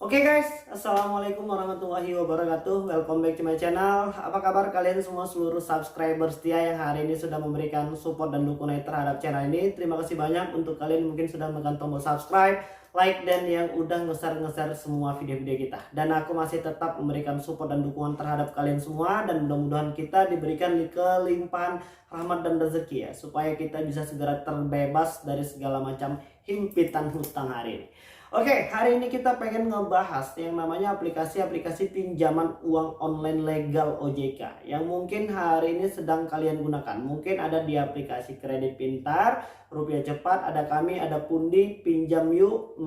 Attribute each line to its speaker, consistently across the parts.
Speaker 1: Oke guys, Assalamualaikum warahmatullahi wabarakatuh. Welcome back to my channel. Apa kabar kalian semua seluruh subscriber setia yang hari ini sudah memberikan support dan dukungan terhadap channel ini. Terima kasih banyak untuk kalian mungkin sudah menekan tombol subscribe, like, dan yang udah nge-share semua video-video kita. Dan aku masih tetap memberikan support dan dukungan terhadap kalian semua. Dan mudah-mudahan kita diberikan kelimpahan rahmat dan rezeki ya, supaya kita bisa segera terbebas dari segala macam himpitan hutang hari ini. Oke, hari ini kita pengen ngebahas yang namanya aplikasi-aplikasi pinjaman uang online legal OJK yang mungkin hari ini sedang kalian gunakan. Mungkin ada di aplikasi Kredit Pintar, Rupiah Cepat, ada kami, ada Pundi, Pinjam Yuk,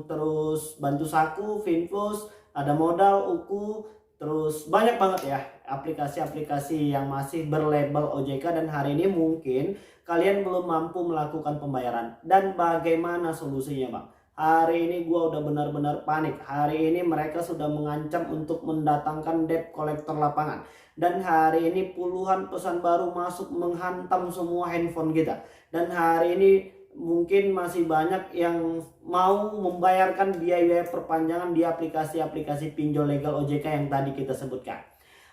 Speaker 1: terus Bantu Saku, Finfus, ada Modal, Uku, terus banyak banget ya aplikasi-aplikasi yang masih berlabel OJK. Dan hari ini mungkin kalian belum mampu melakukan pembayaran. Dan bagaimana solusinya, Bang? Hari ini gue udah benar-benar panik. Hari ini mereka sudah mengancam untuk mendatangkan debt collector lapangan. Dan hari ini puluhan pesan baru masuk menghantam semua handphone kita. Dan hari ini mungkin masih banyak yang mau membayarkan biaya perpanjangan di aplikasi-aplikasi pinjol legal OJK yang tadi kita sebutkan.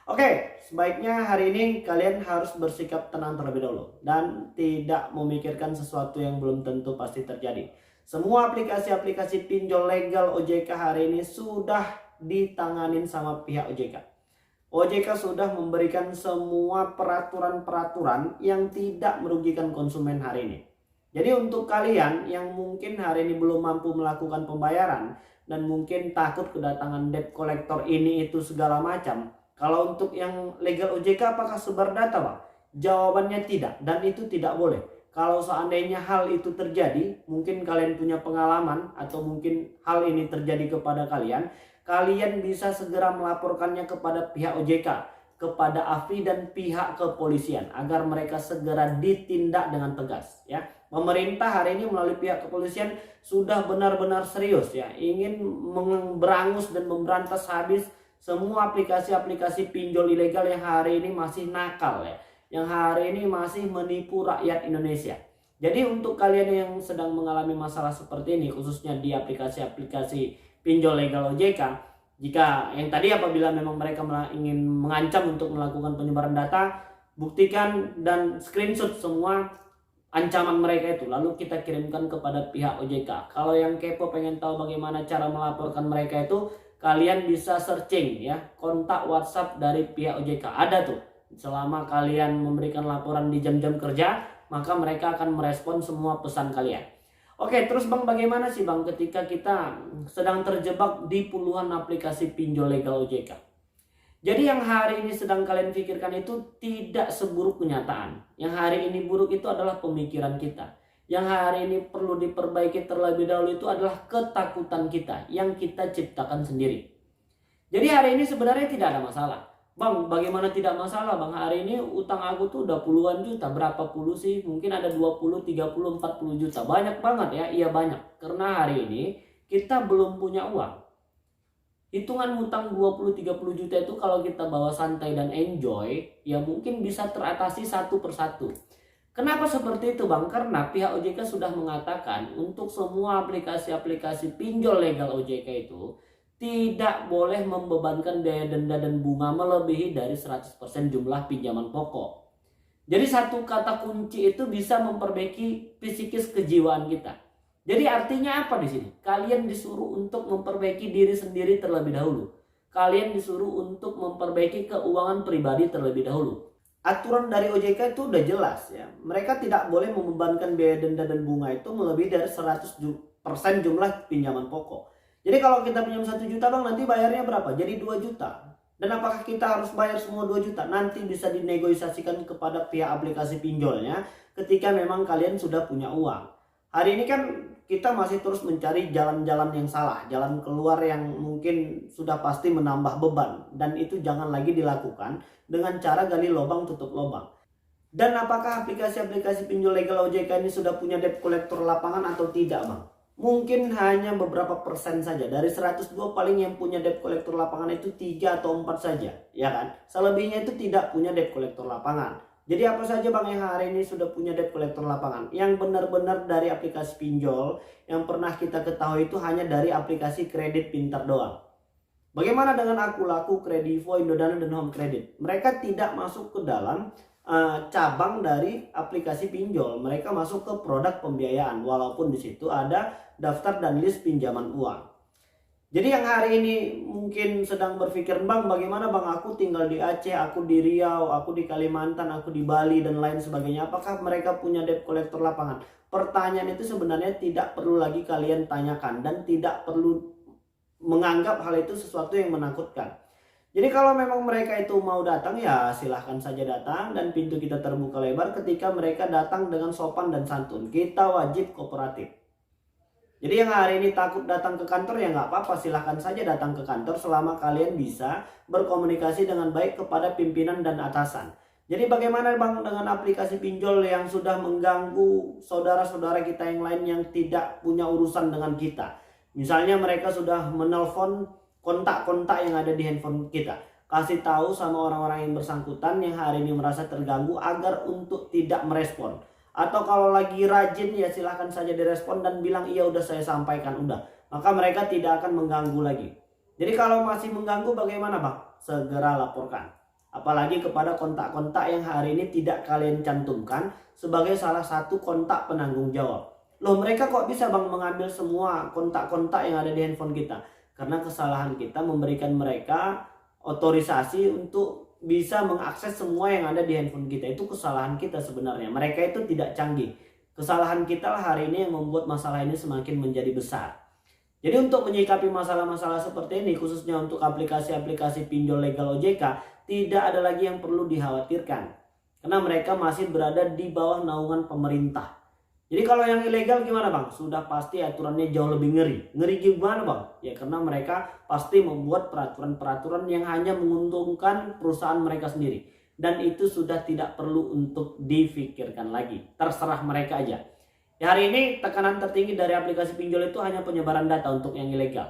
Speaker 1: Oke, sebaiknya hari ini kalian harus bersikap tenang terlebih dahulu dan tidak memikirkan sesuatu yang belum tentu pasti terjadi. Semua aplikasi-aplikasi pinjol legal OJK hari ini sudah ditanganin sama pihak OJK. OJK sudah memberikan semua peraturan-peraturan yang tidak merugikan konsumen hari ini. Jadi untuk kalian yang mungkin hari ini belum mampu melakukan pembayaran dan mungkin takut kedatangan debt collector ini itu segala macam. Kalau untuk yang legal OJK apakah sebar data, Pak? Jawabannya tidak, dan itu tidak boleh. Kalau seandainya hal itu terjadi, mungkin kalian punya pengalaman atau mungkin hal ini terjadi kepada kalian, kalian bisa segera melaporkannya kepada pihak OJK, kepada AFI dan pihak kepolisian agar mereka segera ditindak dengan tegas ya. Pemerintah hari ini melalui pihak kepolisian sudah benar-benar serius ya, ingin berangus dan memberantas habis semua aplikasi-aplikasi pinjol ilegal yang hari ini masih nakal ya, yang hari ini masih menipu rakyat Indonesia. Jadi untuk kalian yang sedang mengalami masalah seperti ini, khususnya di aplikasi-aplikasi pinjol legal OJK, jika yang tadi apabila memang mereka ingin mengancam untuk melakukan penyebaran data, buktikan dan screenshot semua ancaman mereka itu, lalu kita kirimkan kepada pihak OJK. Kalau yang kepo pengen tahu bagaimana cara melaporkan mereka itu, kalian bisa searching ya kontak WhatsApp dari pihak OJK, ada tuh. Selama kalian memberikan laporan di jam-jam kerja, maka mereka akan merespon semua pesan kalian. Oke, terus Bang, bagaimana sih Bang ketika kita sedang terjebak di puluhan aplikasi pinjol legal OJK? Jadi yang hari ini sedang kalian pikirkan itu tidak seburuk kenyataan. Yang hari ini buruk itu adalah pemikiran kita. Yang hari ini perlu diperbaiki terlebih dahulu itu adalah ketakutan kita yang kita ciptakan sendiri. Jadi hari ini sebenarnya tidak ada masalah. Bang, bagaimana tidak masalah Bang? Hari ini utang aku tuh udah puluhan juta. Berapa puluh sih? Mungkin ada 20, 30, 40 juta. Banyak banget ya. Iya banyak. Karena hari ini kita belum punya uang. Hitungan hutang 20-30 juta itu kalau kita bawa santai dan enjoy, ya mungkin bisa teratasi satu persatu. Kenapa seperti itu Bang? Karena pihak OJK sudah mengatakan untuk semua aplikasi-aplikasi pinjol legal OJK itu tidak boleh membebankan biaya denda dan bunga melebihi dari 100% jumlah pinjaman pokok. Jadi satu kata kunci itu bisa memperbaiki psikis kejiwaan kita. Jadi artinya apa di sini? Kalian disuruh untuk memperbaiki diri sendiri terlebih dahulu. Kalian disuruh untuk memperbaiki keuangan pribadi terlebih dahulu. Aturan dari OJK itu udah jelas ya. Mereka tidak boleh membebankan biaya denda dan bunga itu melebihi dari 100% jumlah pinjaman pokok. Jadi kalau kita pinjam 1 juta Bang, nanti bayarnya berapa? Jadi 2 juta. Dan apakah kita harus bayar semua 2 juta? Nanti bisa dinegosiasikan kepada pihak aplikasi pinjolnya ketika memang kalian sudah punya uang. Hari ini kan kita masih terus mencari jalan-jalan yang salah, jalan keluar yang mungkin sudah pasti menambah beban. Dan itu jangan lagi dilakukan dengan cara gali lubang tutup lubang. Dan apakah aplikasi-aplikasi pinjol legal OJK ini sudah punya debt collector lapangan atau tidak Bang? Mungkin hanya beberapa persen saja. Dari 102 paling yang punya debt collector lapangan itu 3 atau 4 saja, ya kan? Selebihnya itu tidak punya debt collector lapangan. Jadi apa saja Bang yang hari ini sudah punya debt collector lapangan? Yang benar-benar dari aplikasi pinjol, yang pernah kita ketahui itu hanya dari aplikasi kredit pintar doang. Bagaimana dengan Akulaku, Kredivo, Indodana, dan Home Credit? Mereka tidak masuk ke dalam cabang dari aplikasi pinjol. Mereka masuk ke produk pembiayaan, walaupun di situ ada daftar dan list pinjaman uang. Jadi yang hari ini mungkin sedang berpikir, Bang, bagaimana Bang, aku tinggal di Aceh, aku di Riau, aku di Kalimantan, aku di Bali, dan lain sebagainya. Apakah mereka punya debt collector lapangan? Pertanyaan itu sebenarnya tidak perlu lagi kalian tanyakan dan tidak perlu menganggap hal itu sesuatu yang menakutkan. Jadi kalau memang mereka itu mau datang, ya silahkan saja datang dan pintu kita terbuka lebar ketika mereka datang dengan sopan dan santun. Kita wajib kooperatif. Jadi yang hari ini takut datang ke kantor, ya nggak apa-apa, silahkan saja datang ke kantor selama kalian bisa berkomunikasi dengan baik kepada pimpinan dan atasan. Jadi bagaimana Bang dengan aplikasi pinjol yang sudah mengganggu saudara-saudara kita yang lain yang tidak punya urusan dengan kita? Misalnya mereka sudah menelpon kontak-kontak yang ada di handphone kita. Kasih tahu sama orang-orang yang bersangkutan yang hari ini merasa terganggu agar untuk tidak merespon. Atau kalau lagi rajin, ya silahkan saja direspon dan bilang iya udah saya sampaikan udah. Maka mereka tidak akan mengganggu lagi. Jadi kalau masih mengganggu bagaimana Bang? Segera laporkan. Apalagi kepada kontak-kontak yang hari ini tidak kalian cantumkan sebagai salah satu kontak penanggung jawab. Loh, mereka kok bisa Bang mengambil semua kontak-kontak yang ada di handphone kita? Karena kesalahan kita memberikan mereka otorisasi untuk bisa mengakses semua yang ada di handphone kita. Itu kesalahan kita sebenarnya. Mereka itu tidak canggih. Kesalahan kita lah hari ini yang membuat masalah ini semakin menjadi besar. Jadi untuk menyikapi masalah-masalah seperti ini, khususnya untuk aplikasi-aplikasi pinjol legal OJK, tidak ada lagi yang perlu dikhawatirkan. Karena mereka masih berada di bawah naungan pemerintah. Jadi kalau yang ilegal gimana Bang? Sudah pasti aturannya jauh lebih ngeri. Ngeri gimana Bang? Ya karena mereka pasti membuat peraturan-peraturan yang hanya menguntungkan perusahaan mereka sendiri. Dan itu sudah tidak perlu untuk difikirkan lagi. Terserah mereka aja. Ya hari ini tekanan tertinggi dari aplikasi pinjol itu hanya penyebaran data untuk yang ilegal.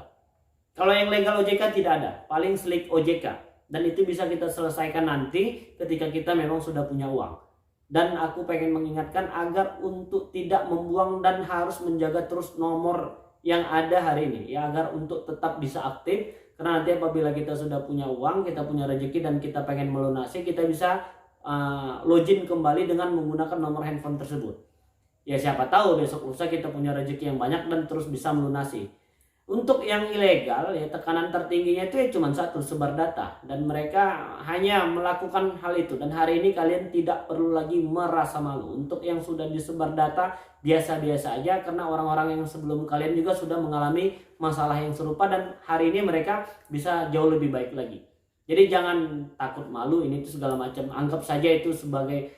Speaker 1: Kalau yang legal OJK tidak ada. Paling slick OJK. Dan itu bisa kita selesaikan nanti ketika kita memang sudah punya uang. Dan aku pengen mengingatkan agar untuk tidak membuang dan harus menjaga terus nomor yang ada hari ini. Ya agar untuk tetap bisa aktif. Karena nanti apabila kita sudah punya uang, kita punya rezeki dan kita pengen melunasi, kita bisa login kembali dengan menggunakan nomor handphone tersebut. Ya siapa tahu besok lusa kita punya rezeki yang banyak dan terus bisa melunasi. Untuk yang ilegal, ya tekanan tertingginya itu ya cuma satu, sebar data. Dan mereka hanya melakukan hal itu. Dan hari ini kalian tidak perlu lagi merasa malu. Untuk yang sudah disebar data, biasa-biasa aja. Karena orang-orang yang sebelum kalian juga sudah mengalami masalah yang serupa. Dan hari ini mereka bisa jauh lebih baik lagi. Jadi jangan takut malu, ini tuh segala macam. Anggap saja itu sebagai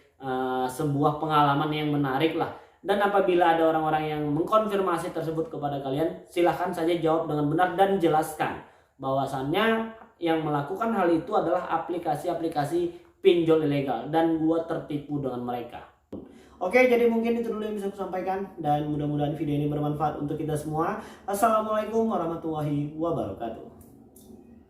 Speaker 1: sebuah pengalaman yang menarik lah. Dan apabila ada orang-orang yang mengkonfirmasi tersebut kepada kalian, silahkan saja jawab dengan benar dan jelaskan bahwasannya yang melakukan hal itu adalah aplikasi-aplikasi pinjol ilegal dan gua tertipu dengan mereka. Oke, jadi mungkin itu dulu yang bisa aku sampaikan dan mudah-mudahan video ini bermanfaat untuk kita semua. Assalamualaikum warahmatullahi wabarakatuh.